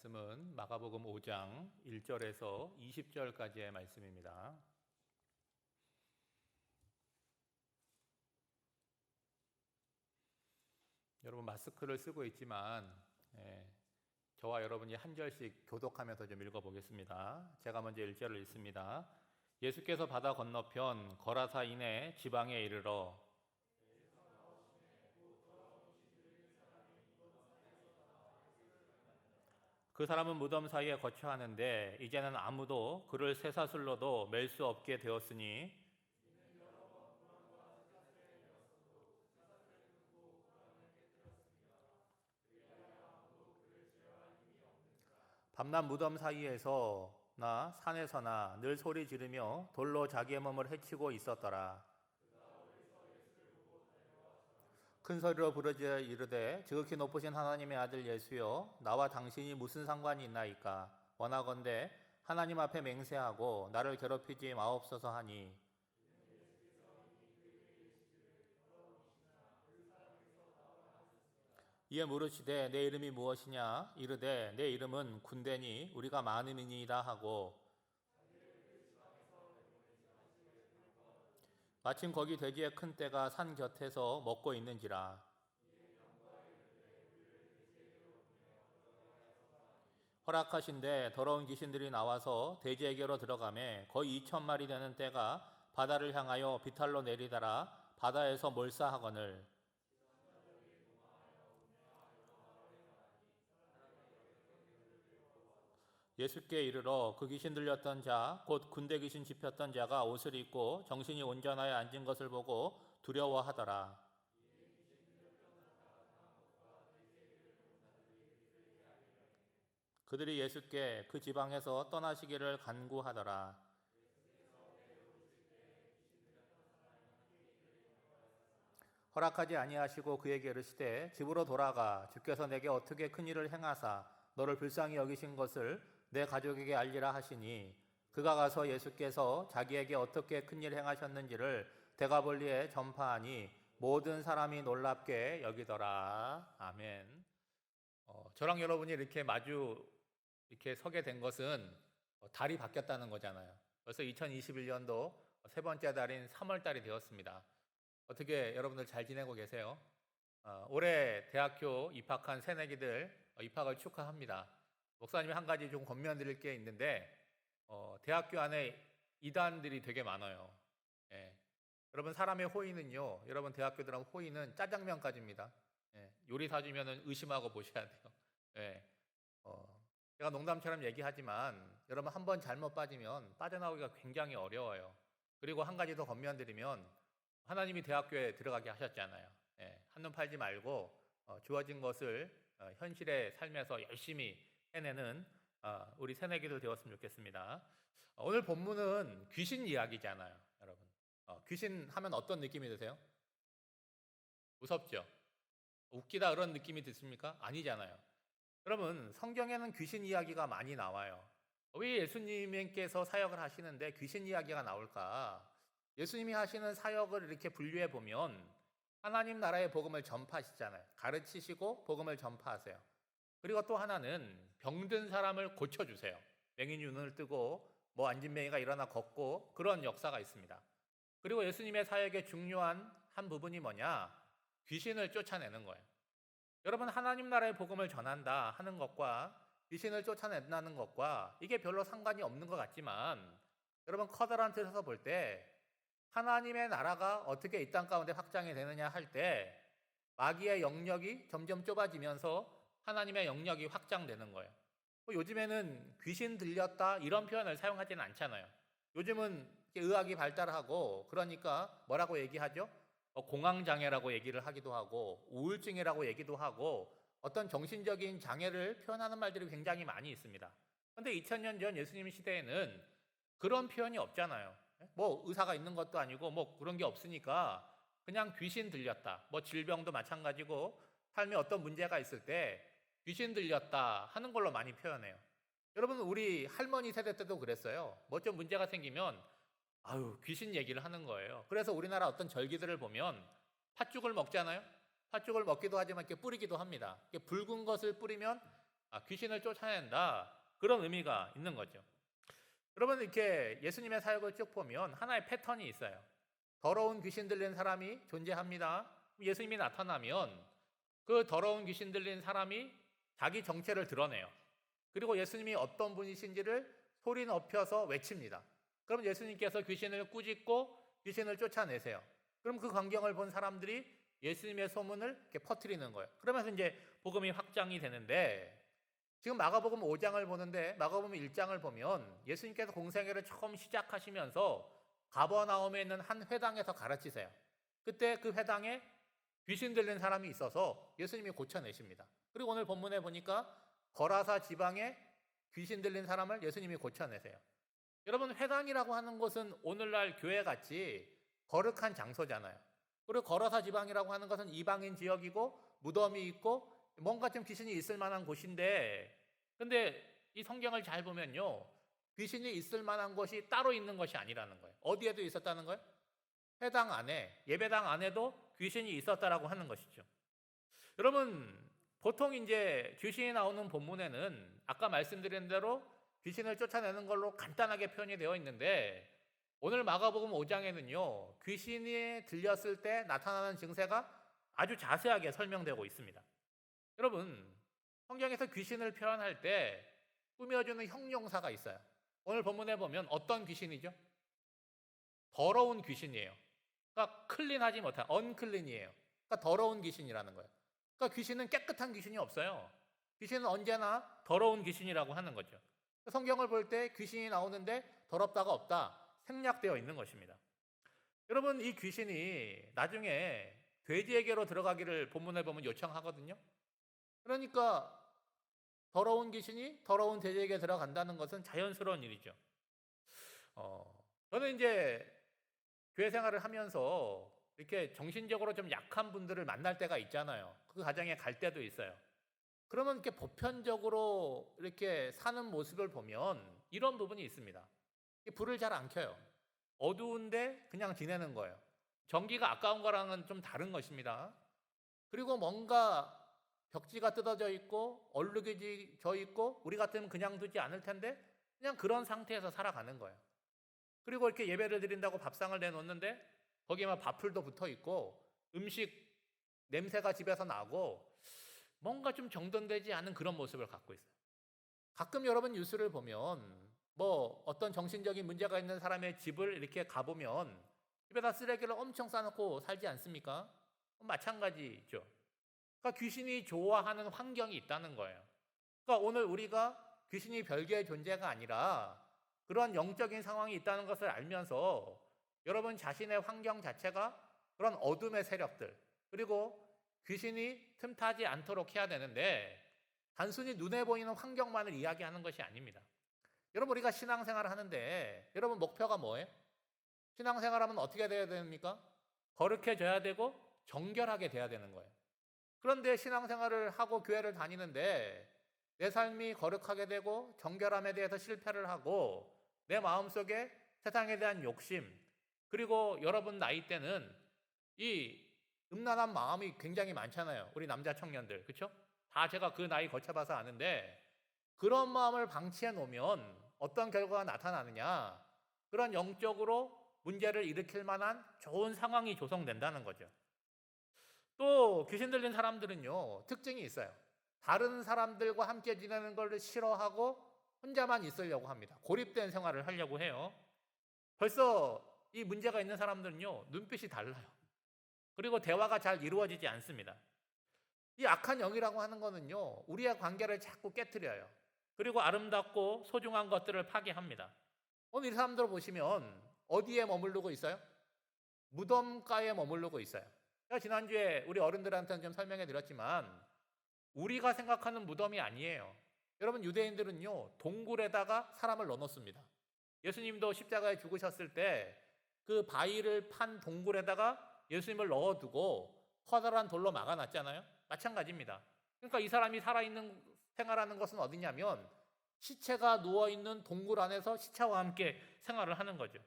말씀은 마가복음 5장 1절에서 20절까지의 말씀입니다. 여러분 마스크를 쓰고 있지만 저와 여러분이 한 절씩 교독하면서 좀 읽어보겠습니다. 제가 먼저 1절을 읽습니다. 예수께서 바다 건너편 거라사 이내 지방에 이르러 그 사람은 무덤 사이에 거처하는데 이제는 아무도 그를 쇠사슬로도 맬 수 없게 되었으니 밤낮 무덤 사이에서나 산에서나 늘 소리 지르며 돌로 자기의 몸을 해치고 있었더라. 큰 소리로 부르짖어 이르되 지극히 높으신 하나님의 아들 예수여 나와 당신이 무슨 상관이 있나이까 원하건대 하나님 앞에 맹세하고 나를 괴롭히지 마옵소서 하니 이에 물으시되 내 이름이 무엇이냐 이르되 내 이름은 군대니 우리가 많음이니이다 하고 마침 거기 돼지의 큰 떼가 산 곁에서 먹고 있는지라. 허락하신데 더러운 귀신들이 나와서 돼지에게로 들어가매 거의 2,000마리 되는 떼가 바다를 향하여 비탈로 내리다라 바다에서 몰사하거늘 예수께 이르러 그 귀신 들렸던 자 곧 군대 귀신 집혔던 자가 옷을 입고 정신이 온전하여 앉은 것을 보고 두려워하더라. 그들이 예수께 그 지방에서 떠나시기를 간구하더라. 허락하지 아니하시고 그에게 이르시되 집으로 돌아가 주께서 내게 어떻게 큰 일을 행하사 너를 불쌍히 여기신 것을 내 가족에게 알리라 하시니 그가 가서 예수께서 자기에게 어떻게 큰 일을 행하셨는지를 데가볼리에 전파하니 모든 사람이 놀랍게 여기더라. 아멘. 저랑 여러분이 이렇게 마주 이렇게 서게 된 것은 달이 바뀌었다는 거잖아요. 벌써 2021년도 세 번째 달인 3월 달이 되었습니다. 어떻게 여러분들 잘 지내고 계세요? 올해 대학교 입학한 새내기들 입학을 축하합니다. 목사님이 한 가지 좀 권면드릴 게 있는데 대학교 안에 이단들이 되게 많아요. 예. 여러분 사람의 호의는요. 여러분 대학교 들어가면 호의는 짜장면까지입니다. 예. 요리 사주면 의심하고 보셔야 돼요. 예. 제가 농담처럼 얘기하지만 여러분 한 번 잘못 빠지면 빠져나오기가 굉장히 어려워요. 그리고 한 가지 더 권면드리면 하나님이 대학교에 들어가게 하셨잖아요. 한눈 팔지 말고 주어진 것을 현실의 삶에서 열심히 해내는 우리 새내기들 되었으면 좋겠습니다. 오늘 본문은 귀신 이야기잖아요, 여러분. 귀신 하면 어떤 느낌이 드세요? 무섭죠? 웃기다 그런 느낌이 드십니까? 아니잖아요. 여러분 성경에는 귀신 이야기가 많이 나와요. 왜 예수님께서 사역을 하시는데 귀신 이야기가 나올까? 예수님이 하시는 사역을 이렇게 분류해 보면 하나님 나라의 복음을 전파하시잖아요. 가르치시고 복음을 전파하세요. 그리고 또 하나는 병든 사람을 고쳐주세요. 맹인이 눈을 뜨고 안진뱅이가 일어나 걷고 그런 역사가 있습니다. 그리고 예수님의 사역의 중요한 한 부분이 뭐냐? 귀신을 쫓아내는 거예요. 여러분 하나님 나라의 복음을 전한다 하는 것과 귀신을 쫓아낸다는 것과 이게 별로 상관이 없는 것 같지만 여러분 커다란 틀에서 볼 때 하나님의 나라가 어떻게 이 땅 가운데 확장이 되느냐 할 때 마귀의 영역이 점점 좁아지면서 하나님의 영역이 확장되는 거예요. 요즘에는 귀신 들렸다 이런 표현을 사용하지는 않잖아요. 요즘은 의학이 발달하고 그러니까 뭐라고 얘기하죠? 공황장애라고 얘기를 하기도 하고 우울증이라고 얘기도 하고 어떤 정신적인 장애를 표현하는 말들이 굉장히 많이 있습니다. 그런데 2000년 전 예수님 시대에는 그런 표현이 없잖아요. 의사가 있는 것도 아니고 그런 게 없으니까 그냥 귀신 들렸다. 질병도 마찬가지고 삶에 어떤 문제가 있을 때 귀신 들렸다 하는 걸로 많이 표현해요. 여러분 우리 할머니 세대 때도 그랬어요. 좀 문제가 생기면 귀신 얘기를 하는 거예요. 그래서 우리나라 어떤 절기들을 보면 팥죽을 먹잖아요. 팥죽을 먹기도 하지만 이렇게 뿌리기도 합니다. 붉은 것을 뿌리면 귀신을 쫓아낸다. 그런 의미가 있는 거죠. 여러분 이렇게 예수님의 사역을 쭉 보면 하나의 패턴이 있어요. 더러운 귀신 들린 사람이 존재합니다. 예수님이 나타나면 그 더러운 귀신 들린 사람이 자기 정체를 드러내요. 그리고 예수님이 어떤 분이신지를 소리 높여서 외칩니다. 그럼 예수님께서 귀신을 꾸짖고 귀신을 쫓아내세요. 그럼 그 광경을 본 사람들이 예수님의 소문을 이렇게 퍼뜨리는 거예요. 그러면서 이제 복음이 확장이 되는데, 지금 마가복음 5장을 보는데 마가복음 1장을 보면 예수님께서 공생애를 처음 시작하시면서 가버나움에 있는 한 회당에서 가르치세요. 그때 그 회당에 귀신 들린 사람이 있어서 예수님이 고쳐내십니다. 그리고 오늘 본문에 보니까 거라사 지방에 귀신 들린 사람을 예수님이 고쳐내세요. 여러분, 회당이라고 하는 곳은 오늘날 교회같이 거룩한 장소잖아요. 그리고 거라사 지방이라고 하는 것은 이방인 지역이고 무덤이 있고 뭔가 좀 귀신이 있을 만한 곳인데, 근데 이 성경을 잘 보면요, 귀신이 있을 만한 곳이 따로 있는 것이 아니라는 거예요. 어디에도 있었다는 거예요? 회당 안에, 예배당 안에도 귀신이 있었다라고 하는 것이죠. 여러분, 보통 이제 귀신이 나오는 본문에는 아까 말씀드린 대로 귀신을 쫓아내는 걸로 간단하게 표현이 되어 있는데, 오늘 마가복음 5장에는요 귀신이 들렸을 때 나타나는 증세가 아주 자세하게 설명되고 있습니다. 여러분, 성경에서 귀신을 표현할 때 꾸며주는 형용사가 있어요. 오늘 본문에 보면 어떤 귀신이죠? 더러운 귀신이에요. 그러니까 클린하지 못한, 언클린이에요. 그러니까 더러운 귀신이라는 거예요. 그러니까 귀신은 깨끗한 귀신이 없어요. 귀신은 언제나 더러운 귀신이라고 하는 거죠. 성경을 볼 때 귀신이 나오는데 더럽다가 없다, 생략되어 있는 것입니다. 여러분, 이 귀신이 나중에 돼지에게로 들어가기를 본문에 보면 요청하거든요. 그러니까 더러운 귀신이 더러운 돼지에게 들어간다는 것은 자연스러운 일이죠. 저는 이제 교회 생활을 하면서 이렇게 정신적으로 좀 약한 분들을 만날 때가 있잖아요. 그 가정에 갈 때도 있어요. 그러면 이렇게 보편적으로 이렇게 사는 모습을 보면 이런 부분이 있습니다. 불을 잘 안 켜요. 어두운데 그냥 지내는 거예요. 전기가 아까운 거랑은 좀 다른 것입니다. 그리고 뭔가 벽지가 뜯어져 있고 얼룩이 져 있고 우리 같으면 그냥 두지 않을 텐데 그냥 그런 상태에서 살아가는 거예요. 그리고 이렇게 예배를 드린다고 밥상을 내놓는데 거기에만 밥풀도 붙어 있고 음식 냄새가 집에서 나고 뭔가 좀 정돈되지 않은 그런 모습을 갖고 있어요. 가끔 여러분 뉴스를 보면 뭐 어떤 정신적인 문제가 있는 사람의 집을 이렇게 가보면 집에다 쓰레기를 엄청 싸놓고 살지 않습니까? 마찬가지죠. 그러니까 귀신이 좋아하는 환경이 있다는 거예요. 그러니까 오늘 우리가 귀신이 별개의 존재가 아니라 그런 영적인 상황이 있다는 것을 알면서 여러분 자신의 환경 자체가 그런 어둠의 세력들, 그리고 귀신이 틈타지 않도록 해야 되는데, 단순히 눈에 보이는 환경만을 이야기하는 것이 아닙니다. 여러분, 우리가 신앙생활을 하는데 여러분 목표가 뭐예요? 신앙생활하면 어떻게 돼야 됩니까? 거룩해져야 되고 정결하게 돼야 되는 거예요. 그런데 신앙생활을 하고 교회를 다니는데 내 삶이 거룩하게 되고 정결함에 대해서 실패를 하고 내 마음속에 세상에 대한 욕심, 그리고 여러분 나이 때는 이 음란한 마음이 굉장히 많잖아요. 우리 남자 청년들, 그렇죠? 다 제가 그 나이 거쳐봐서 아는데, 그런 마음을 방치해 놓으면 어떤 결과가 나타나느냐, 그런 영적으로 문제를 일으킬 만한 좋은 상황이 조성된다는 거죠. 또 귀신 들린 사람들은요 특징이 있어요. 다른 사람들과 함께 지내는 걸 싫어하고 혼자만 있으려고 합니다. 고립된 생활을 하려고 해요. 벌써 이 문제가 있는 사람들은요 눈빛이 달라요. 그리고 대화가 잘 이루어지지 않습니다. 이 악한 영이라고 하는 거는요 우리의 관계를 자꾸 깨트려요. 그리고 아름답고 소중한 것들을 파괴합니다. 오늘 이 사람들 보시면 어디에 머무르고 있어요? 무덤가에 머무르고 있어요. 제가 지난주에 우리 어른들한테는 좀 설명해 드렸지만 우리가 생각하는 무덤이 아니에요. 여러분, 유대인들은요 동굴에다가 사람을 넣어놓습니다. 예수님도 십자가에 죽으셨을 때 그 바위를 판 동굴에다가 예수님을 넣어두고 커다란 돌로 막아놨잖아요. 마찬가지입니다. 그러니까 이 사람이 살아있는 생활하는 것은 어디냐면 시체가 누워있는 동굴 안에서 시체와 함께 생활을 하는 거죠.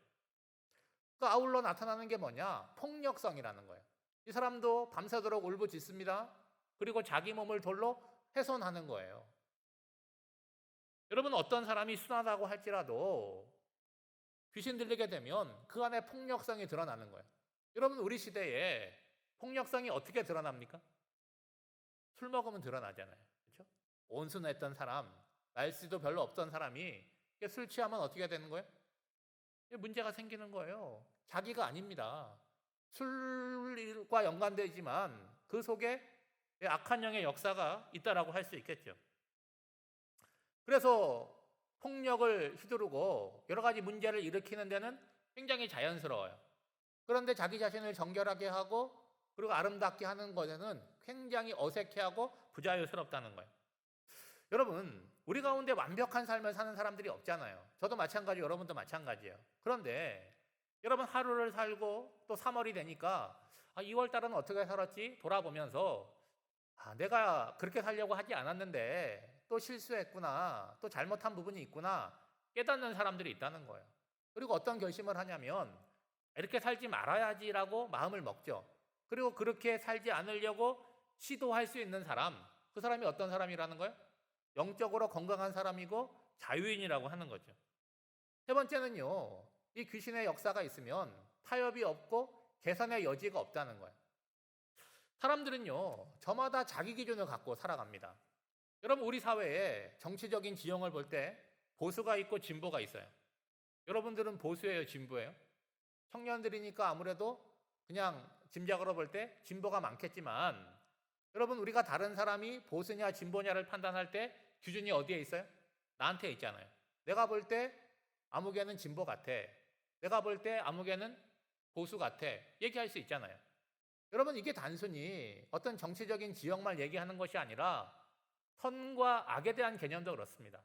그 아울러 나타나는 게 뭐냐? 폭력성이라는 거예요. 이 사람도 밤새도록 울부짖습니다. 그리고 자기 몸을 돌로 훼손하는 거예요. 여러분 어떤 사람이 순하다고 할지라도 귀신 들리게 되면 그 안에 폭력성이 드러나는 거예요. 여러분 우리 시대에 폭력성이 어떻게 드러납니까? 술 먹으면 드러나잖아요. 그렇죠? 온순했던 사람, 날씨도 별로 없던 사람이 술 취하면 어떻게 되는 거예요? 문제가 생기는 거예요. 자기가 아닙니다. 술과 연관되지만 그 속에 악한 영의 역사가 있다라고 할 수 있겠죠. 그래서 폭력을 휘두르고 여러 가지 문제를 일으키는 데는 굉장히 자연스러워요. 그런데 자기 자신을 정결하게 하고 그리고 아름답게 하는 것에는 굉장히 어색해하고 부자유스럽다는 거예요. 여러분, 우리 가운데 완벽한 삶을 사는 사람들이 없잖아요. 저도 마찬가지고 여러분도 마찬가지예요. 그런데 여러분 하루를 살고 또 3월이 되니까 2월 달은 어떻게 살았지? 돌아보면서 내가 그렇게 살려고 하지 않았는데 또 실수했구나, 또 잘못한 부분이 있구나 깨닫는 사람들이 있다는 거예요. 그리고 어떤 결심을 하냐면 이렇게 살지 말아야지라고 마음을 먹죠. 그리고 그렇게 살지 않으려고 시도할 수 있는 사람, 그 사람이 어떤 사람이라는 거예요? 영적으로 건강한 사람이고 자유인이라고 하는 거죠. 세 번째는요, 이 귀신의 역사가 있으면 타협이 없고 개선의 여지가 없다는 거예요. 사람들은요, 저마다 자기 기준을 갖고 살아갑니다. 여러분 우리 사회에 정치적인 지형을 볼 때 보수가 있고 진보가 있어요. 여러분들은 보수예요, 진보예요? 청년들이니까 아무래도 그냥 짐작으로 볼 때 진보가 많겠지만 여러분 우리가 다른 사람이 보수냐 진보냐를 판단할 때 기준이 어디에 있어요? 나한테 있잖아요. 내가 볼 때 아무개는 진보 같아. 내가 볼 때 아무개는 보수 같아. 얘기할 수 있잖아요. 여러분 이게 단순히 어떤 정치적인 지역만 얘기하는 것이 아니라 선과 악에 대한 개념도 그렇습니다.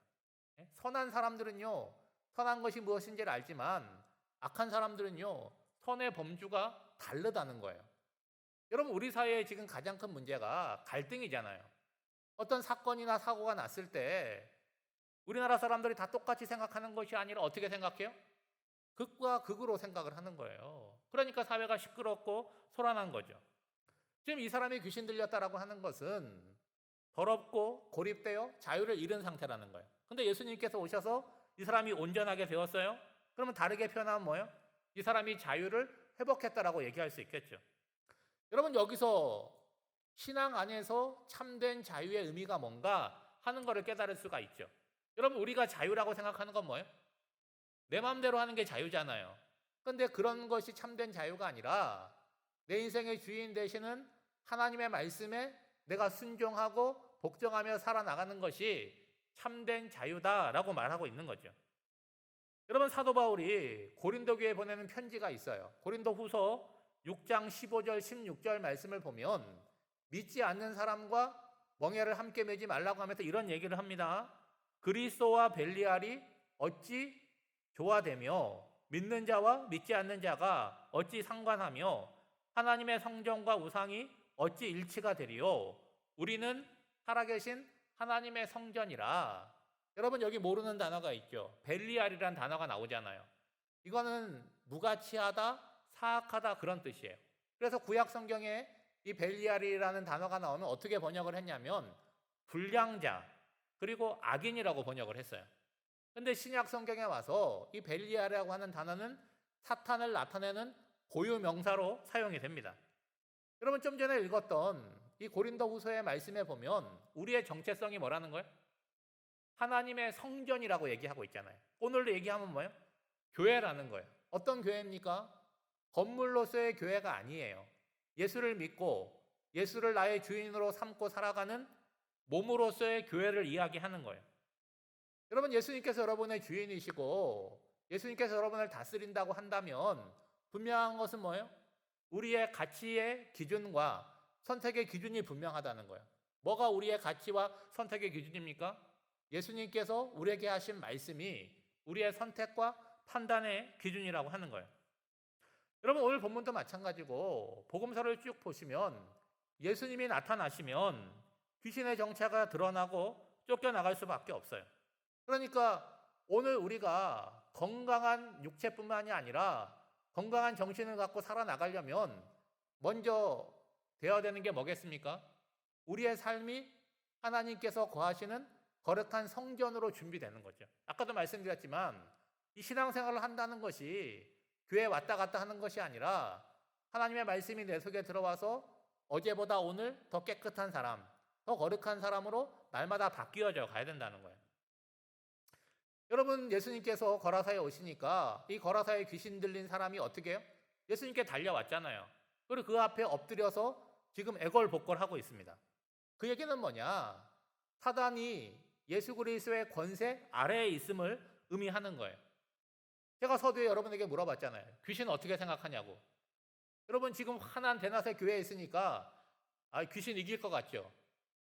선한 사람들은요, 선한 것이 무엇인지를 알지만 악한 사람들은요, 선의 범주가 다르다는 거예요. 여러분 우리 사회에 지금 가장 큰 문제가 갈등이잖아요. 어떤 사건이나 사고가 났을 때 우리나라 사람들이 다 똑같이 생각하는 것이 아니라 어떻게 생각해요? 극과 극으로 생각을 하는 거예요. 그러니까 사회가 시끄럽고 소란한 거죠. 지금 이 사람이 귀신 들렸다라고 하는 것은 더럽고 고립되어 자유를 잃은 상태라는 거예요. 근데 예수님께서 오셔서 이 사람이 온전하게 되었어요? 그러면 다르게 표현하면 뭐예요? 이 사람이 자유를 회복했다라고 얘기할 수 있겠죠. 여러분 여기서 신앙 안에서 참된 자유의 의미가 뭔가 하는 것을 깨달을 수가 있죠. 여러분 우리가 자유라고 생각하는 건 뭐예요? 내 마음대로 하는 게 자유잖아요. 그런데 그런 것이 참된 자유가 아니라 내 인생의 주인 되시는 하나님의 말씀에 내가 순종하고 복종하며 살아나가는 것이 참된 자유다라고 말하고 있는 거죠. 여러분 사도 바울이 고린도 교회에 보내는 편지가 있어요. 고린도 후서 6장 15절 16절 말씀을 보면 믿지 않는 사람과 멍에를 함께 매지 말라고 하면서 이런 얘기를 합니다. 그리스도와 벨리알이 어찌 조화되며 믿는 자와 믿지 않는 자가 어찌 상관하며 하나님의 성전과 우상이 어찌 일치가 되리요. 우리는 살아계신 하나님의 성전이라. 여러분 여기 모르는 단어가 있죠. 벨리알이라는 단어가 나오잖아요. 이거는 무가치하다, 사악하다 그런 뜻이에요. 그래서 구약 성경에 이 벨리알이라는 단어가 나오면 어떻게 번역을 했냐면 불량자 그리고 악인이라고 번역을 했어요. 근데 신약 성경에 와서 이 벨리알이라고 하는 단어는 사탄을 나타내는 고유 명사로 사용이 됩니다. 여러분 좀 전에 읽었던 이 고린도 후서의 말씀에 보면 우리의 정체성이 뭐라는 거예요? 하나님의 성전이라고 얘기하고 있잖아요. 오늘로 얘기하면 뭐예요? 교회라는 거예요. 어떤 교회입니까? 건물로서의 교회가 아니에요. 예수를 믿고 예수를 나의 주인으로 삼고 살아가는 몸으로서의 교회를 이야기하는 거예요. 여러분 예수님께서 여러분의 주인이시고 예수님께서 여러분을 다스린다고 한다면 분명한 것은 뭐예요? 우리의 가치의 기준과 선택의 기준이 분명하다는 거예요. 뭐가 우리의 가치와 선택의 기준입니까? 예수님께서 우리에게 하신 말씀이 우리의 선택과 판단의 기준이라고 하는 거예요. 여러분 오늘 본문도 마찬가지고 복음서를 쭉 보시면 예수님이 나타나시면 귀신의 정체가 드러나고 쫓겨나갈 수밖에 없어요. 그러니까 오늘 우리가 건강한 육체뿐만이 아니라 건강한 정신을 갖고 살아나가려면 먼저 되어야 되는 게 뭐겠습니까? 우리의 삶이 하나님께서 거하시는 거룩한 성전으로 준비되는 거죠. 아까도 말씀드렸지만 이 신앙생활을 한다는 것이 교회에 왔다 갔다 하는 것이 아니라 하나님의 말씀이 내 속에 들어와서 어제보다 오늘 더 깨끗한 사람, 더 거룩한 사람으로 날마다 바뀌어져 가야 된다는 거예요. 여러분, 예수님께서 거라사에 오시니까 이 거라사에 귀신 들린 사람이 어떻게 해요? 예수님께 달려왔잖아요. 그리고 그 앞에 엎드려서 지금 애걸복걸하고 있습니다. 그 얘기는 뭐냐? 사단이 예수 그리스도의 권세 아래에 있음을 의미하는 거예요. 제가 서두에 여러분에게 물어봤잖아요. 귀신 어떻게 생각하냐고. 여러분, 지금 환한 대낮에 교회에 있으니까 귀신 이길 것 같죠?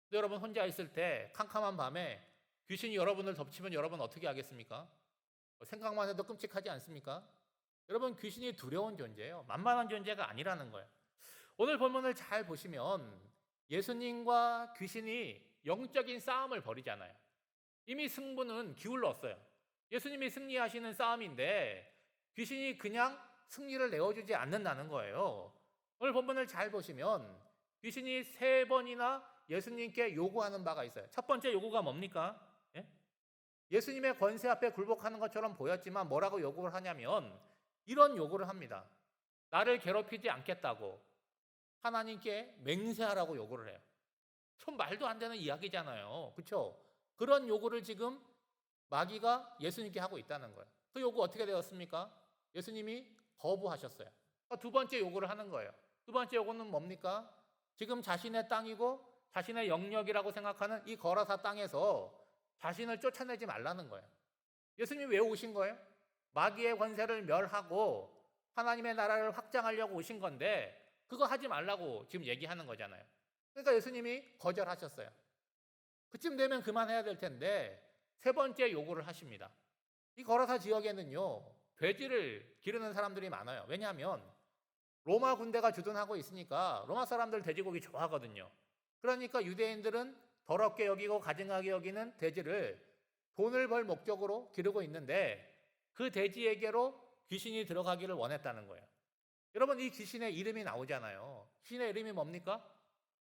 근데 여러분 혼자 있을 때 캄캄한 밤에 귀신이 여러분을 덮치면 여러분 어떻게 하겠습니까? 생각만 해도 끔찍하지 않습니까? 여러분, 귀신이 두려운 존재예요. 만만한 존재가 아니라는 거예요. 오늘 본문을 잘 보시면 예수님과 귀신이 영적인 싸움을 벌이잖아요. 이미 승부는 기울었어요. 예수님이 승리하시는 싸움인데 귀신이 그냥 승리를 내어주지 않는다는 거예요. 오늘 본문을 잘 보시면 귀신이 3번이나 예수님께 요구하는 바가 있어요. 첫 번째 요구가 뭡니까? 예수님의 권세 앞에 굴복하는 것처럼 보였지만 뭐라고 요구를 하냐면 이런 요구를 합니다. 나를 괴롭히지 않겠다고 하나님께 맹세하라고 요구를 해요. 좀 말도 안 되는 이야기잖아요. 그렇죠? 그런 요구를 지금 마귀가 예수님께 하고 있다는 거예요. 그 요구 어떻게 되었습니까? 예수님이 거부하셨어요. 두 번째 요구를 하는 거예요. 두 번째 요구는 뭡니까? 지금 자신의 땅이고 자신의 영역이라고 생각하는 이 거라사 땅에서 자신을 쫓아내지 말라는 거예요. 예수님이 왜 오신 거예요? 마귀의 권세를 멸하고 하나님의 나라를 확장하려고 오신 건데 그거 하지 말라고 지금 얘기하는 거잖아요. 그러니까 예수님이 거절하셨어요. 그쯤 되면 그만해야 될 텐데 3번째 요구를 하십니다. 이 거라사 지역에는요, 돼지를 기르는 사람들이 많아요. 왜냐하면 로마 군대가 주둔하고 있으니까 로마 사람들 돼지고기 좋아하거든요. 그러니까 유대인들은 더럽게 여기고 가증하게 여기는 돼지를 돈을 벌 목적으로 기르고 있는데 그 돼지에게로 귀신이 들어가기를 원했다는 거예요. 여러분, 이 귀신의 이름이 나오잖아요. 귀신의 이름이 뭡니까?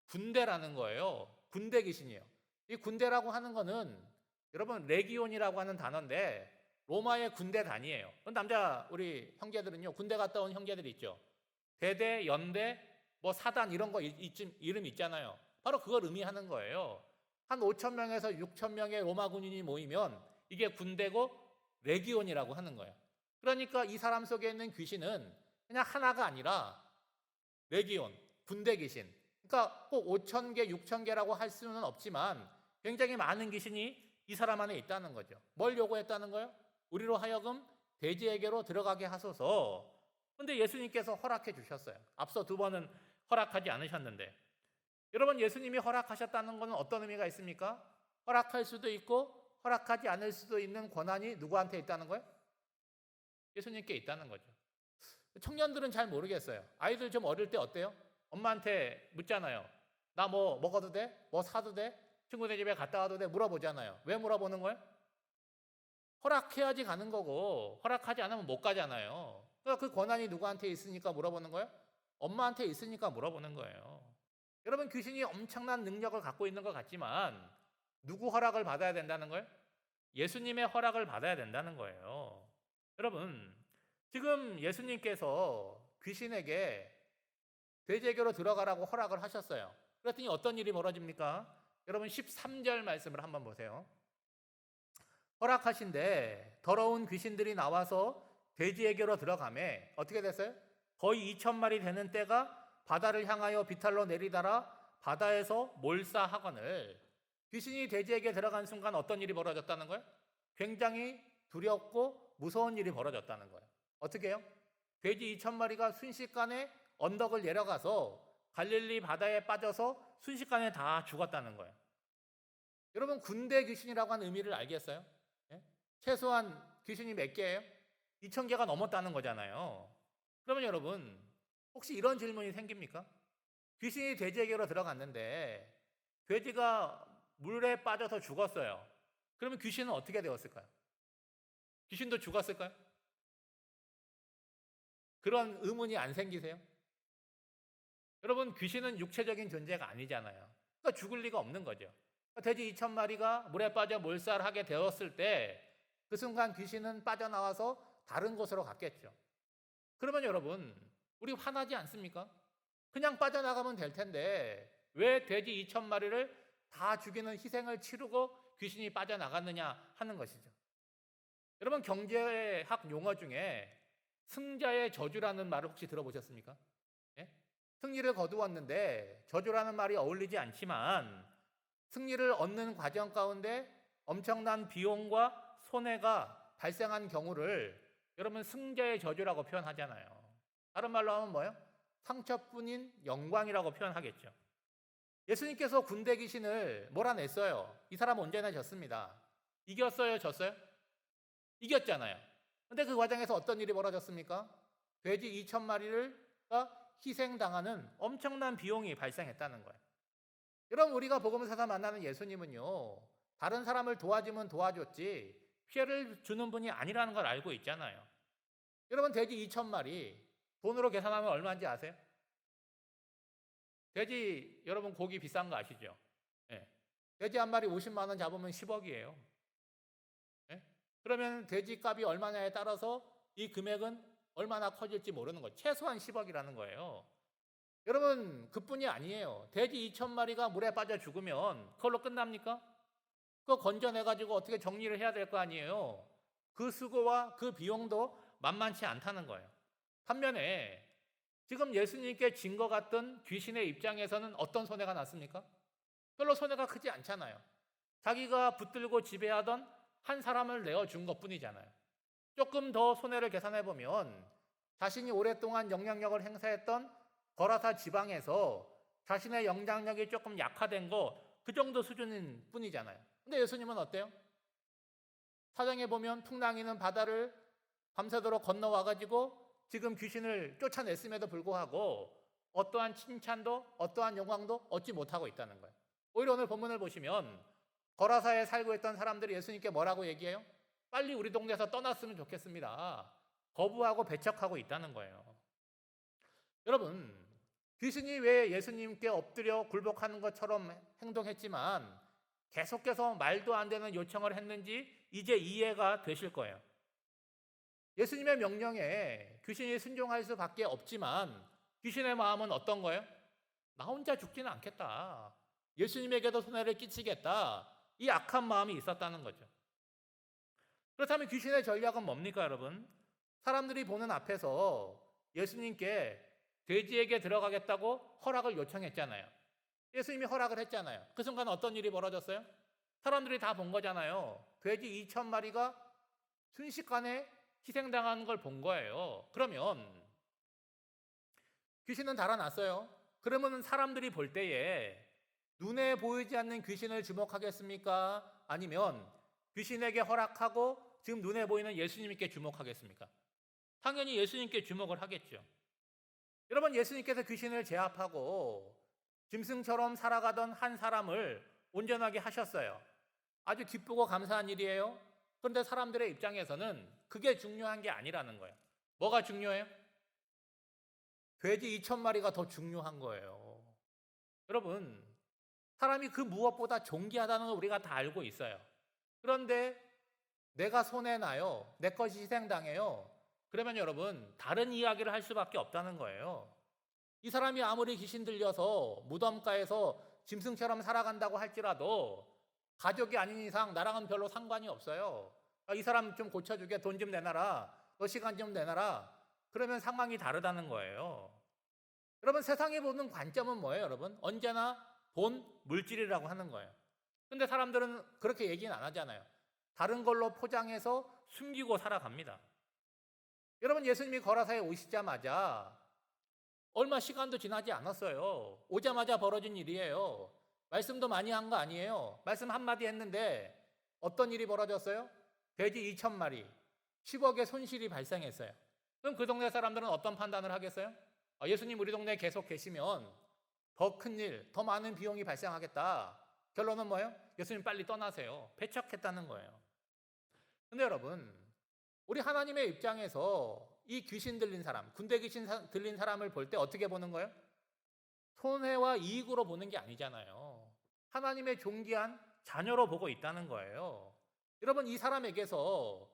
군대라는 거예요. 군대 귀신이에요. 이 군대라고 하는 거는 여러분 레기온이라고 하는 단어인데 로마의 군대 단위예요. 남자 우리 형제들은요, 군대 갔다 온 형제들 있죠. 대대, 연대, 뭐 사단 이런 거 이름 있잖아요. 바로 그걸 의미하는 거예요. 한 5천 명에서 6천 명의 로마 군인이 모이면 이게 군대고 레기온이라고 하는 거예요. 그러니까 이 사람 속에 있는 귀신은 그냥 하나가 아니라 레기온, 군대 귀신. 그러니까 꼭 5천 개, 6천 개라고 할 수는 없지만 굉장히 많은 귀신이 이 사람 안에 있다는 거죠. 뭘 요구했다는 거예요? 우리로 하여금 돼지에게로 들어가게 하소서. 그런데 예수님께서 허락해 주셨어요. 앞서 2번은 허락하지 않으셨는데. 여러분, 예수님이 허락하셨다는 것은 어떤 의미가 있습니까? 허락할 수도 있고 허락하지 않을 수도 있는 권한이 누구한테 있다는 거예요? 예수님께 있다는 거죠. 청년들은 잘 모르겠어요. 아이들 좀 어릴 때 어때요? 엄마한테 묻잖아요. 나 뭐 먹어도 돼? 뭐 사도 돼? 친구네 집에 갔다 와도 돼? 물어보잖아요. 왜 물어보는 거예요? 허락해야지 가는 거고 허락하지 않으면 못 가잖아요. 그러니까 그 권한이 누구한테 있으니까 물어보는 거예요? 엄마한테 있으니까 물어보는 거예요. 여러분, 귀신이 엄청난 능력을 갖고 있는 것 같지만 누구 허락을 받아야 된다는 거예요? 예수님의 허락을 받아야 된다는 거예요. 여러분, 지금 예수님께서 귀신에게 돼지에게로 들어가라고 허락을 하셨어요. 그랬더니 어떤 일이 벌어집니까? 여러분, 13절 말씀을 한번 보세요. 허락하신데 더러운 귀신들이 나와서 돼지에게로 들어가매 어떻게 됐어요? 거의 2,000마리 되는 떼가 바다를 향하여 비탈로 내리다라 바다에서 몰사하거늘. 귀신이 돼지에게 들어간 순간 어떤 일이 벌어졌다는 거예요? 굉장히 두렵고 무서운 일이 벌어졌다는 거예요. 어떻게 해요? 돼지 2,000마리가 순식간에 언덕을 내려가서 갈릴리 바다에 빠져서 순식간에 다 죽었다는 거예요. 여러분, 군대 귀신이라고 하는 의미를 알겠어요? 예? 최소한 귀신이 몇 개예요? 2,000개가 넘었다는 거잖아요. 그러면 여러분, 혹시 이런 질문이 생깁니까? 귀신이 돼지에게로 들어갔는데 돼지가 물에 빠져서 죽었어요. 그러면 귀신은 어떻게 되었을까요? 귀신도 죽었을까요? 그런 의문이 안 생기세요? 여러분, 귀신은 육체적인 존재가 아니잖아요. 그러니까 죽을 리가 없는 거죠. 돼지 2천 마리가 물에 빠져 몰살하게 되었을 때 그 순간 귀신은 빠져나와서 다른 곳으로 갔겠죠. 그러면 여러분, 우리 화나지 않습니까? 그냥 빠져나가면 될 텐데 왜 돼지 2천 마리를 다 죽이는 희생을 치르고 귀신이 빠져나갔느냐 하는 것이죠. 여러분, 경제학 용어 중에 승자의 저주라는 말을 혹시 들어보셨습니까? 예? 승리를 거두었는데 저주라는 말이 어울리지 않지만 승리를 얻는 과정 가운데 엄청난 비용과 손해가 발생한 경우를 여러분 승자의 저주라고 표현하잖아요. 다른 말로 하면 뭐예요? 상처뿐인 영광이라고 표현하겠죠. 예수님께서 군대 귀신을 몰아냈어요. 이 사람은 언제나 졌습니다. 이겼어요, 졌어요? 이겼잖아요. 근데 그 과정에서 어떤 일이 벌어졌습니까? 돼지 2천 마리가 희생당하는 엄청난 비용이 발생했다는 거예요. 여러분, 우리가 복음사서 만나는 예수님은요, 다른 사람을 도와주면 도와줬지 피해를 주는 분이 아니라는 걸 알고 있잖아요. 여러분, 돼지 2천 마리 돈으로 계산하면 얼마인지 아세요? 돼지, 여러분 고기 비싼 거 아시죠? 예. 돼지 한 마리 50만 원 잡으면 10억이에요. 예? 그러면 돼지 값이 얼마냐에 따라서 이 금액은 얼마나 커질지 모르는 거예요. 최소한 10억이라는 거예요. 여러분, 그뿐이 아니에요. 돼지 2천 마리가 물에 빠져 죽으면 그걸로 끝납니까? 그거 건져내가지고 어떻게 정리를 해야 될 거 아니에요. 그 수고와 그 비용도 만만치 않다는 거예요. 반면에 지금 예수님께 진 것 같던 귀신의 입장에서는 어떤 손해가 났습니까? 별로 손해가 크지 않잖아요. 자기가 붙들고 지배하던 한 사람을 내어준 것 뿐이잖아요. 조금 더 손해를 계산해 보면 자신이 오랫동안 영향력을 행사했던 거라사 지방에서 자신의 영향력이 조금 약화된 거 그 정도 수준인 뿐이잖아요. 근데 예수님은 어때요? 사정해 보면 풍랑이는 바다를 밤새도록 건너와가지고 지금 귀신을 쫓아냈음에도 불구하고 어떠한 칭찬도 어떠한 영광도 얻지 못하고 있다는 거예요. 오히려 오늘 본문을 보시면 거라사에 살고 있던 사람들이 예수님께 뭐라고 얘기해요? 빨리 우리 동네에서 떠났으면 좋겠습니다. 거부하고 배척하고 있다는 거예요. 여러분, 귀신이 왜 예수님께 엎드려 굴복하는 것처럼 행동했지만 계속해서 말도 안 되는 요청을 했는지 이제 이해가 되실 거예요. 예수님의 명령에 귀신이 순종할 수밖에 없지만 귀신의 마음은 어떤 거예요? 나 혼자 죽지는 않겠다. 예수님에게도 손해를 끼치겠다. 이 악한 마음이 있었다는 거죠. 그렇다면 귀신의 전략은 뭡니까, 여러분? 사람들이 보는 앞에서 예수님께 돼지에게 들어가겠다고 허락을 요청했잖아요. 예수님이 허락을 했잖아요. 그 순간 어떤 일이 벌어졌어요? 사람들이 다 본 거잖아요. 돼지 2천 마리가 순식간에 희생당하는 걸 본 거예요. 그러면 귀신은 달아났어요. 그러면 사람들이 볼 때에 눈에 보이지 않는 귀신을 주목하겠습니까? 아니면 귀신에게 허락하고 지금 눈에 보이는 예수님께 주목하겠습니까? 당연히 예수님께 주목을 하겠죠. 여러분, 예수님께서 귀신을 제압하고 짐승처럼 살아가던 한 사람을 온전하게 하셨어요. 아주 기쁘고 감사한 일이에요. 그런데 사람들의 입장에서는 그게 중요한 게 아니라는 거예요. 뭐가 중요해요? 돼지 2천 마리가 더 중요한 거예요. 여러분, 사람이 그 무엇보다 존귀하다는 걸 우리가 다 알고 있어요. 그런데 내가 손해나요. 내 것이 희생당해요. 그러면 여러분, 다른 이야기를 할 수밖에 없다는 거예요. 이 사람이 아무리 귀신 들려서 무덤가에서 짐승처럼 살아간다고 할지라도 가족이 아닌 이상 나랑은 별로 상관이 없어요. 이 사람 좀 고쳐주게, 돈 좀 내놔라, 너 시간 좀 내놔라. 그러면 상황이 다르다는 거예요. 여러분, 세상에 보는 관점은 뭐예요, 여러분? 언제나 돈, 물질이라고 하는 거예요. 근데 사람들은 그렇게 얘기는 안 하잖아요. 다른 걸로 포장해서 숨기고 살아갑니다. 여러분, 예수님이 거라사에 오시자마자 얼마 시간도 지나지 않았어요. 오자마자 벌어진 일이에요. 말씀도 많이 한 거 아니에요. 말씀 한마디 했는데 어떤 일이 벌어졌어요? 돼지 2천 마리, 10억의 손실이 발생했어요. 그럼 그 동네 사람들은 어떤 판단을 하겠어요? 예수님 우리 동네에 계속 계시면 더 큰 일, 더 많은 비용이 발생하겠다. 결론은 뭐예요? 예수님 빨리 떠나세요. 배척했다는 거예요. 근데 여러분, 우리 하나님의 입장에서 이 귀신 들린 사람, 군대 귀신 들린 사람을 볼 때 어떻게 보는 거예요? 손해와 이익으로 보는 게 아니잖아요. 하나님의 존귀한 자녀로 보고 있다는 거예요. 여러분, 이 사람에게서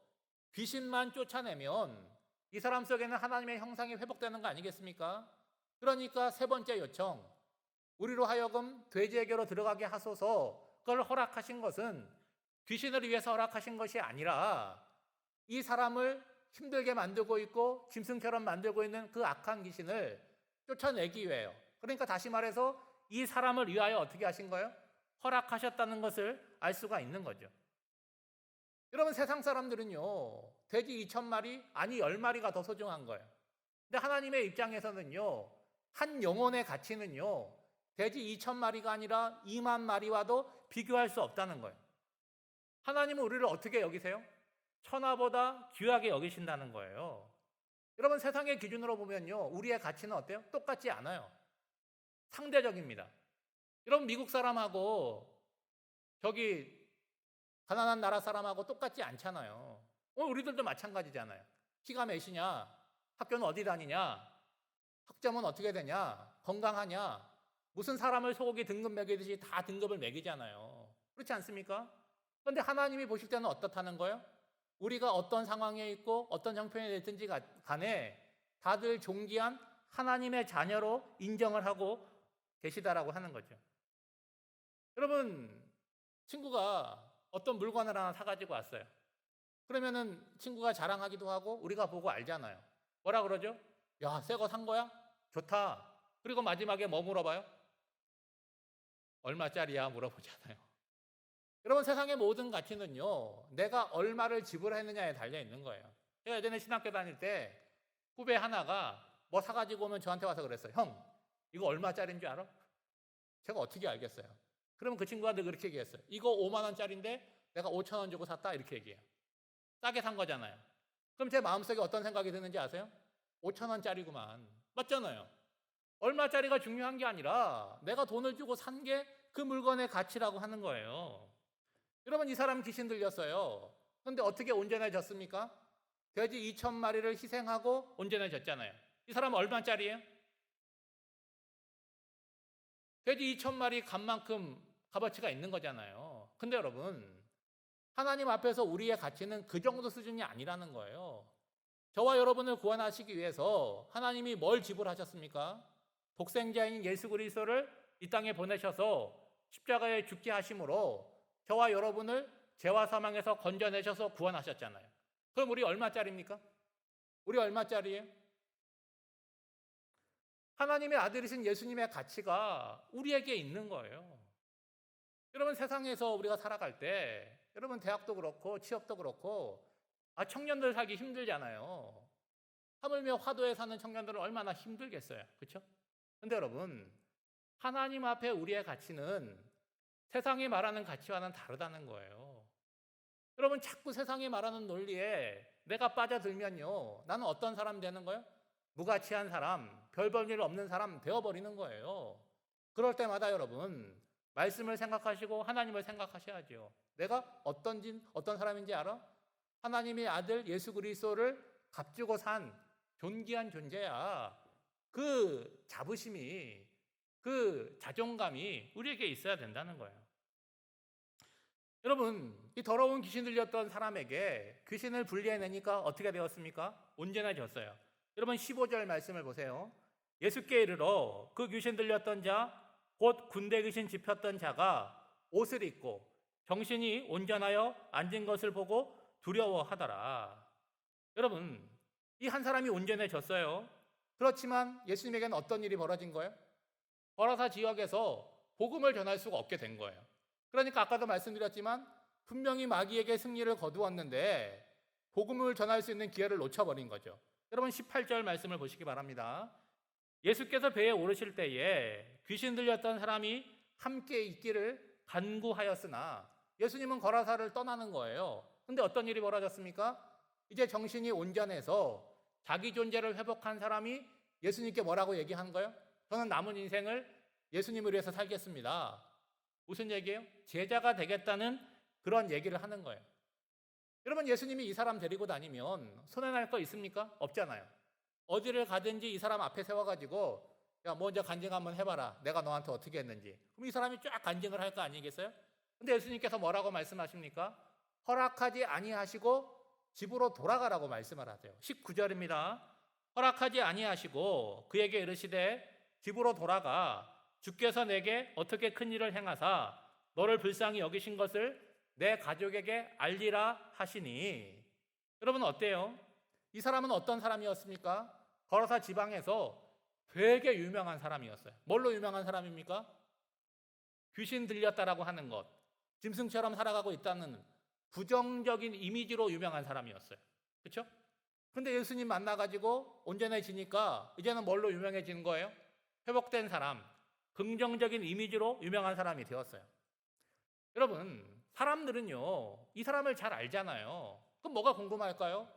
귀신만 쫓아내면 이 사람 속에는 하나님의 형상이 회복되는 거 아니겠습니까? 그러니까 세 번째 요청, 우리로 하여금 돼지에게로 들어가게 하소서, 그걸 허락하신 것은 귀신을 위해서 허락하신 것이 아니라 이 사람을 힘들게 만들고 있고 짐승처럼 만들고 있는 그 악한 귀신을 쫓아내기 위해요. 그러니까 다시 말해서 이 사람을 위하여 어떻게 하신 거예요? 허락하셨다는 것을 알 수가 있는 거죠. 여러분, 세상 사람들은요, 돼지 2,000마리, 아니 10마리가 더 소중한 거예요. 근데 하나님의 입장에서는요, 한 영혼의 가치는요, 돼지 2,000마리가 아니라 2만 마리와도 비교할 수 없다는 거예요. 하나님은 우리를 어떻게 여기세요? 천하보다 귀하게 여기신다는 거예요. 여러분, 세상의 기준으로 보면요, 우리의 가치는 어때요? 똑같지 않아요. 상대적입니다. 여러분, 미국 사람하고 저기 가난한 나라 사람하고 똑같지 않잖아요. 우리들도 마찬가지잖아요. 키가 몇이냐? 학교는 어디 다니냐? 학점은 어떻게 되냐? 건강하냐? 무슨 사람을 소고기 등급 매기듯이 다 등급을 매기잖아요. 그렇지 않습니까? 그런데 하나님이 보실 때는 어떻다는 거예요? 우리가 어떤 상황에 있고 어떤 형편이 됐든지 간에 다들 존귀한 하나님의 자녀로 인정을 하고 계시다라고 하는 거죠. 여러분, 친구가 어떤 물건을 하나 사가지고 왔어요. 그러면은 친구가 자랑하기도 하고 우리가 보고 알잖아요. 뭐라 그러죠? 야, 새 거 산 거야? 좋다. 그리고 마지막에 뭐 물어봐요? 얼마짜리야? 물어보잖아요. 여러분, 세상의 모든 가치는요, 내가 얼마를 지불했느냐에 달려 있는 거예요. 제가 예전에 신학교 다닐 때 후배 하나가 뭐 사가지고 오면 저한테 와서 그랬어요. 형, 이거 얼마짜리인 줄 알아? 제가 어떻게 알겠어요? 그러면 그 친구가 늘 그렇게 얘기했어요. 이거 5만 원짜리인데 내가 5천 원 주고 샀다, 이렇게 얘기해요. 싸게 산 거잖아요. 그럼 제 마음속에 어떤 생각이 드는지 아세요? 5천 원짜리구만. 맞잖아요. 얼마짜리가 중요한 게 아니라 내가 돈을 주고 산 게 그 물건의 가치라고 하는 거예요. 여러분, 이 사람 귀신 들렸어요. 그런데 어떻게 온전해졌습니까? 돼지 2,000마리를 희생하고 온전해졌잖아요. 이 사람은 얼마짜리예요? 돼지 2,000마리 값만큼 값어치가 있는 거잖아요. 근데 여러분, 하나님 앞에서 우리의 가치는 그 정도 수준이 아니라는 거예요. 저와 여러분을 구원하시기 위해서 하나님이 뭘 지불하셨습니까? 독생자인 예수 그리스도를 이 땅에 보내셔서 십자가에 죽게 하심으로 저와 여러분을 죄와 사망에서 건져내셔서 구원하셨잖아요. 그럼 우리 얼마짜리입니까? 우리 얼마짜리예요? 하나님의 아들이신 예수님의 가치가 우리에게 있는 거예요. 여러분, 세상에서 우리가 살아갈 때 여러분, 대학도 그렇고 취업도 그렇고 청년들 살기 힘들잖아요. 하물며 화도에 사는 청년들은 얼마나 힘들겠어요. 그렇죠? 근데 여러분, 하나님 앞에 우리의 가치는 세상이 말하는 가치와는 다르다는 거예요. 여러분, 자꾸 세상이 말하는 논리에 내가 빠져들면요, 나는 어떤 사람 되는 거예요? 무가치한 사람, 별 볼 일 없는 사람 되어버리는 거예요. 그럴 때마다 여러분, 말씀을 생각하시고 하나님을 생각하셔야죠. 내가 어떤 사람인지 알아? 하나님의 아들 예수 그리스도를 값주고 산 존귀한 존재야. 그 자부심이, 그 자존감이 우리에게 있어야 된다는 거예요. 여러분, 이 더러운 귀신 들렸던 사람에게 귀신을 분리해내니까 어떻게 되었습니까? 온전해졌어요. 여러분, 15절 말씀을 보세요. 예수께 이르러 그 귀신 들렸던 자, 곧 군대 귀신 집혔던 자가 옷을 입고 정신이 온전하여 앉은 것을 보고 두려워하더라. 여러분, 이 한 사람이 온전해졌어요. 그렇지만 예수님에게는 어떤 일이 벌어진 거예요? 거라사 지역에서 복음을 전할 수가 없게 된 거예요. 그러니까 아까도 말씀드렸지만 분명히 마귀에게 승리를 거두었는데 복음을 전할 수 있는 기회를 놓쳐버린 거죠. 여러분, 18절 말씀을 보시기 바랍니다. 예수께서 배에 오르실 때에 귀신 들렸던 사람이 함께 있기를 간구하였으나 예수님은 거라사를 떠나는 거예요. 근데 어떤 일이 벌어졌습니까? 이제 정신이 온전해서 자기 존재를 회복한 사람이 예수님께 뭐라고 얘기한 거예요? 저는 남은 인생을 예수님을 위해서 살겠습니다. 무슨 얘기예요? 제자가 되겠다는 그런 얘기를 하는 거예요. 여러분, 예수님이 이 사람 데리고 다니면 손해날 거 있습니까? 없잖아요. 어디를 가든지 이 사람 앞에 세워가지고 야, 먼저 간증 한번 해봐라. 내가 너한테 어떻게 했는지. 그럼 이 사람이 쫙 간증을 할 거 아니겠어요? 근데 예수님께서 뭐라고 말씀하십니까? 허락하지 아니하시고 집으로 돌아가라고 말씀을 하세요. 19절입니다. 허락하지 아니하시고 그에게 이르시되 집으로 돌아가 주께서 내게 어떻게 큰 일을 행하사 너를 불쌍히 여기신 것을 내 가족에게 알리라 하시니. 여러분 어때요? 이 사람은 어떤 사람이었습니까? 거라사 지방에서 되게 유명한 사람이었어요. 뭘로 유명한 사람입니까? 귀신 들렸다라고 하는 것, 짐승처럼 살아가고 있다는 부정적인 이미지로 유명한 사람이었어요. 그렇죠? 근데 예수님 만나가지고 온전해지니까 이제는 뭘로 유명해지는 거예요? 회복된 사람, 긍정적인 이미지로 유명한 사람이 되었어요. 여러분, 사람들은요, 이 사람을 잘 알잖아요. 그럼 뭐가 궁금할까요?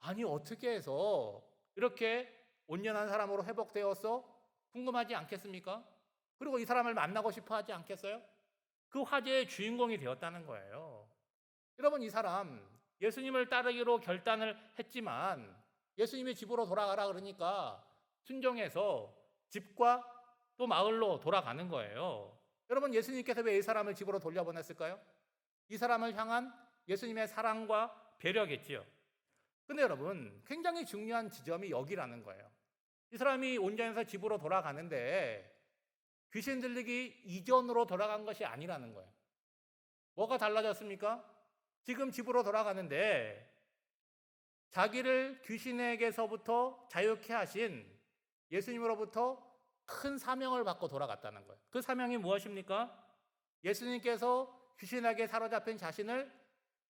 아니, 어떻게 해서 이렇게 온전한 사람으로 회복되었어? 궁금하지 않겠습니까? 그리고 이 사람을 만나고 싶어 하지 않겠어요? 그 화제의 주인공이 되었다는 거예요. 여러분, 이 사람 예수님을 따르기로 결단을 했지만 예수님이 집으로 돌아가라 그러니까 순종해서 집과 또 마을로 돌아가는 거예요. 여러분, 예수님께서 왜 이 사람을 집으로 돌려보냈을까요? 이 사람을 향한 예수님의 사랑과 배려겠지요. 근데 여러분, 굉장히 중요한 지점이 여기라는 거예요. 이 사람이 온전해서 집으로 돌아가는데 귀신 들리기 이전으로 돌아간 것이 아니라는 거예요. 뭐가 달라졌습니까? 지금 집으로 돌아가는데 자기를 귀신에게서부터 자유케 하신 예수님으로부터 큰 사명을 받고 돌아갔다는 거예요. 그 사명이 무엇입니까? 예수님께서 귀신에게 사로잡힌 자신을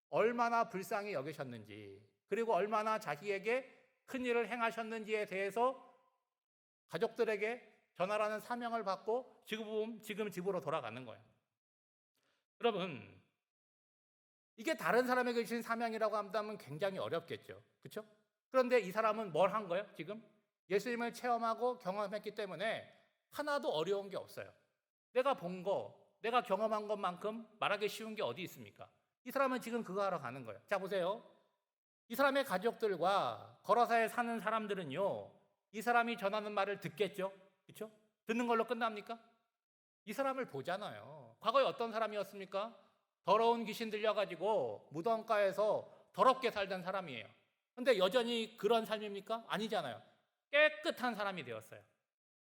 얼마나 불쌍히 여기셨는지, 그리고 얼마나 자기에게 큰 일을 행하셨는지에 대해서 가족들에게 전하라는 사명을 받고 지금 집으로 돌아가는 거예요. 여러분, 이게 다른 사람에게 주신 사명이라고 한다면 굉장히 어렵겠죠. 그렇죠? 그런데 이 사람은 뭘 한 거예요? 지금 예수님을 체험하고 경험했기 때문에 하나도 어려운 게 없어요. 내가 본 거, 내가 경험한 것만큼 말하기 쉬운 게 어디 있습니까? 이 사람은 지금 그거 하러 가는 거예요. 자, 보세요. 이 사람의 가족들과 거라사에 사는 사람들은요, 이 사람이 전하는 말을 듣겠죠? 그렇죠? 듣는 걸로 끝납니까? 이 사람을 보잖아요. 과거에 어떤 사람이었습니까? 더러운 귀신 들려가지고 무덤가에서 더럽게 살던 사람이에요. 근데 여전히 그런 삶입니까? 아니잖아요. 깨끗한 사람이 되었어요.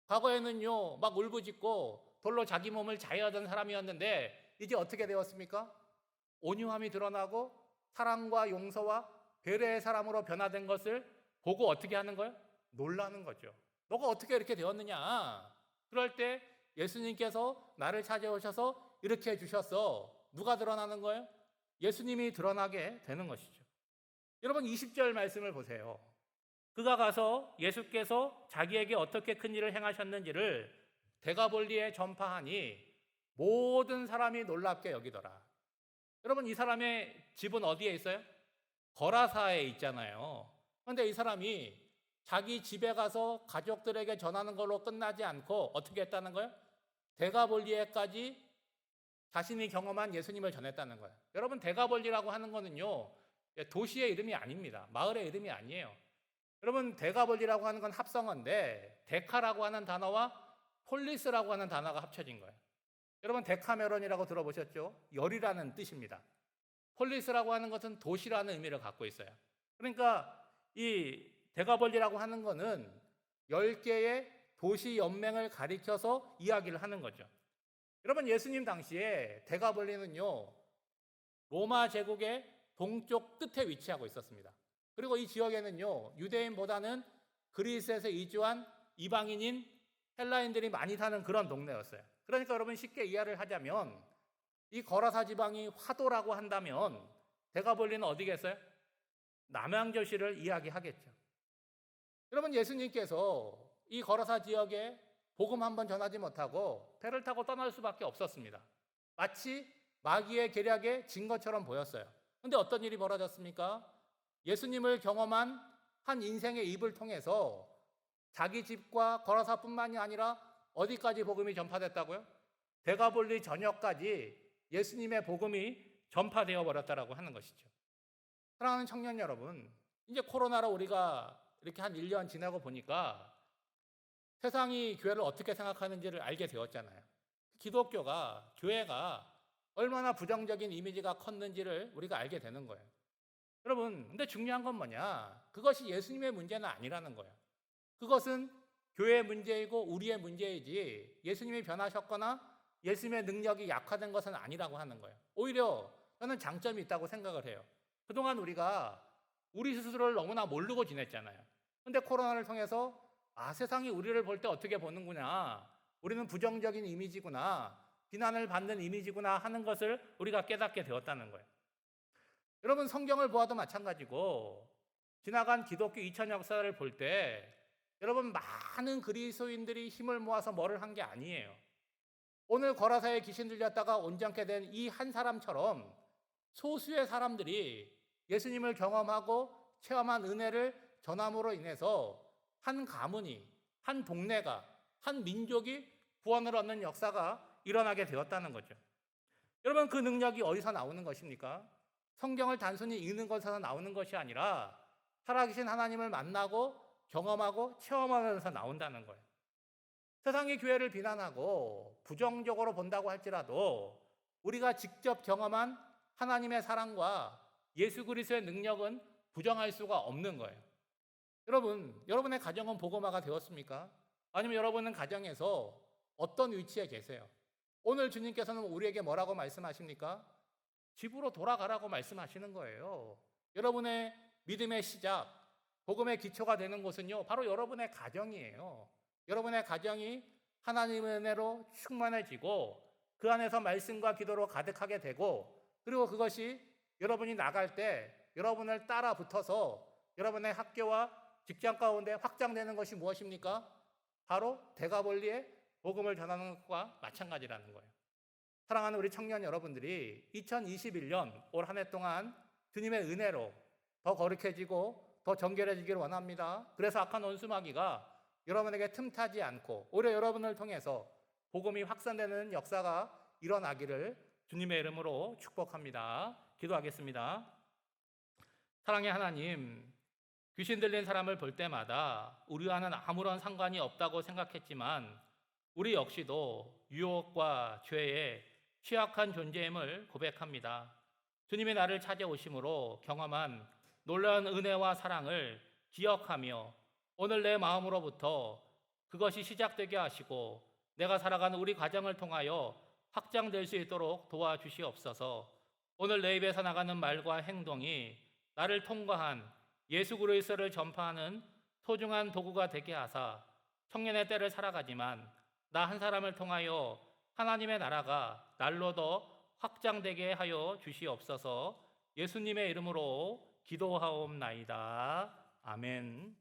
과거에는요, 막 울부짖고 돌로 자기 몸을 자해하던 사람이었는데 이제 어떻게 되었습니까? 온유함이 드러나고 사랑과 용서와 배려의 사람으로 변화된 것을 보고 어떻게 하는 거예요? 놀라는 거죠. 너가 어떻게 이렇게 되었느냐? 그럴 때 예수님께서 나를 찾아오셔서 이렇게 해주셨어. 누가 드러나는 거예요? 예수님이 드러나게 되는 것이죠. 여러분 20절 말씀을 보세요. 그가 가서 예수께서 자기에게 어떻게 큰 일을 행하셨는지를 데가볼리에 전파하니 모든 사람이 놀랍게 여기더라. 여러분 이 사람의 집은 어디에 있어요? 거라사에 있잖아요. 그런데 이 사람이 자기 집에 가서 가족들에게 전하는 걸로 끝나지 않고 어떻게 했다는 거예요? 데가볼리에까지 자신이 경험한 예수님을 전했다는 거예요. 여러분 데가볼리라고 하는 거는요, 도시의 이름이 아닙니다. 마을의 이름이 아니에요. 여러분 데가볼리라고 하는 건 합성어인데 데카라고 하는 단어와 폴리스라고 하는 단어가 합쳐진 거예요. 여러분 데카메론이라고 들어보셨죠? 열이라는 뜻입니다. 폴리스라고 하는 것은 도시라는 의미를 갖고 있어요. 그러니까 이 데가볼리라고 하는 거는 10개의 도시 연맹을 가리켜서 이야기를 하는 거죠. 여러분 예수님 당시에 데가볼리는요, 로마 제국의 동쪽 끝에 위치하고 있었습니다. 그리고 이 지역에는요, 유대인보다는 그리스에서 이주한 이방인인 헬라인들이 많이 사는 그런 동네였어요. 그러니까 여러분 쉽게 이해를 하자면 이 거라사 지방이 화도라고 한다면 데가볼리는 어디겠어요? 남양주시를 이야기하겠죠. 여러분 예수님께서 이 거라사 지역에 복음 한번 전하지 못하고 배를 타고 떠날 수밖에 없었습니다. 마치 마귀의 계략에 진 것처럼 보였어요. 그런데 어떤 일이 벌어졌습니까? 예수님을 경험한 한 인생의 입을 통해서 자기 집과 거라사뿐만이 아니라 어디까지 복음이 전파됐다고요? 데가볼리 전역까지 예수님의 복음이 전파되어 버렸다라고 하는 것이죠. 사랑하는 청년 여러분, 이제 코로나로 우리가 이렇게 한 1년 지나고 보니까 세상이 교회를 어떻게 생각하는지를 알게 되었잖아요. 기독교가, 교회가 얼마나 부정적인 이미지가 컸는지를 우리가 알게 되는 거예요. 여러분, 근데 중요한 건 뭐냐? 그것이 예수님의 문제는 아니라는 거예요. 그것은 교회의 문제이고 우리의 문제이지 예수님이 변하셨거나 예수님의 능력이 약화된 것은 아니라고 하는 거예요. 오히려 저는 장점이 있다고 생각을 해요. 그동안 우리가 우리 스스로를 너무나 모르고 지냈잖아요. 근데 코로나를 통해서 세상이 우리를 볼 때 어떻게 보는구나. 우리는 부정적인 이미지구나. 비난을 받는 이미지구나 하는 것을 우리가 깨닫게 되었다는 거예요. 여러분, 성경을 보아도 마찬가지고 지나간 기독교 2000 역사를 볼 때 여러분, 많은 그리스도인들이 힘을 모아서 뭐를 한 게 아니에요. 오늘 거라사에 귀신 들렸다가 온전케 된 이 한 사람처럼 소수의 사람들이 예수님을 경험하고 체험한 은혜를 전함으로 인해서 한 가문이, 한 동네가, 한 민족이 구원을 얻는 역사가 일어나게 되었다는 거죠. 여러분, 그 능력이 어디서 나오는 것입니까? 성경을 단순히 읽는 것에서 나오는 것이 아니라 살아계신 하나님을 만나고 경험하고 체험하면서 나온다는 거예요. 세상이 교회를 비난하고 부정적으로 본다고 할지라도 우리가 직접 경험한 하나님의 사랑과 예수 그리스도의 능력은 부정할 수가 없는 거예요. 여러분, 여러분의 가정은 복음화가 되었습니까? 아니면 여러분은 가정에서 어떤 위치에 계세요? 오늘 주님께서는 우리에게 뭐라고 말씀하십니까? 집으로 돌아가라고 말씀하시는 거예요. 여러분의 믿음의 시작, 복음의 기초가 되는 곳은요, 바로 여러분의 가정이에요. 여러분의 가정이 하나님의 은혜로 충만해지고 그 안에서 말씀과 기도로 가득하게 되고, 그리고 그것이 여러분이 나갈 때 여러분을 따라 붙어서 여러분의 학교와 직장 가운데 확장되는 것이 무엇입니까? 바로 대가벌리에 복음을 전하는 것과 마찬가지라는 거예요. 사랑하는 우리 청년 여러분들이 2021년 올 한 해 동안 주님의 은혜로 더 거룩해지고 더 정결해지기를 원합니다. 그래서 악한 원수마귀가 여러분에게 틈타지 않고 오히려 여러분을 통해서 복음이 확산되는 역사가 일어나기를 주님의 이름으로 축복합니다. 기도하겠습니다. 사랑의 하나님, 귀신 들린 사람을 볼 때마다 우리와는 아무런 상관이 없다고 생각했지만 우리 역시도 유혹과 죄에 취약한 존재임을 고백합니다. 주님이 나를 찾아오심으로 경험한 놀라운 은혜와 사랑을 기억하며 오늘 내 마음으로부터 그것이 시작되게 하시고 내가 살아가는 우리 가정을 통하여 확장될 수 있도록 도와주시옵소서. 오늘 내 입에서 나가는 말과 행동이 나를 통과한 예수 그리스도를 전파하는 소중한 도구가 되게 하사 청년의 때를 살아가지만 나 한 사람을 통하여 하나님의 나라가 날로 더 확장되게 하여 주시옵소서. 예수님의 이름으로 기도하옵나이다. 아멘.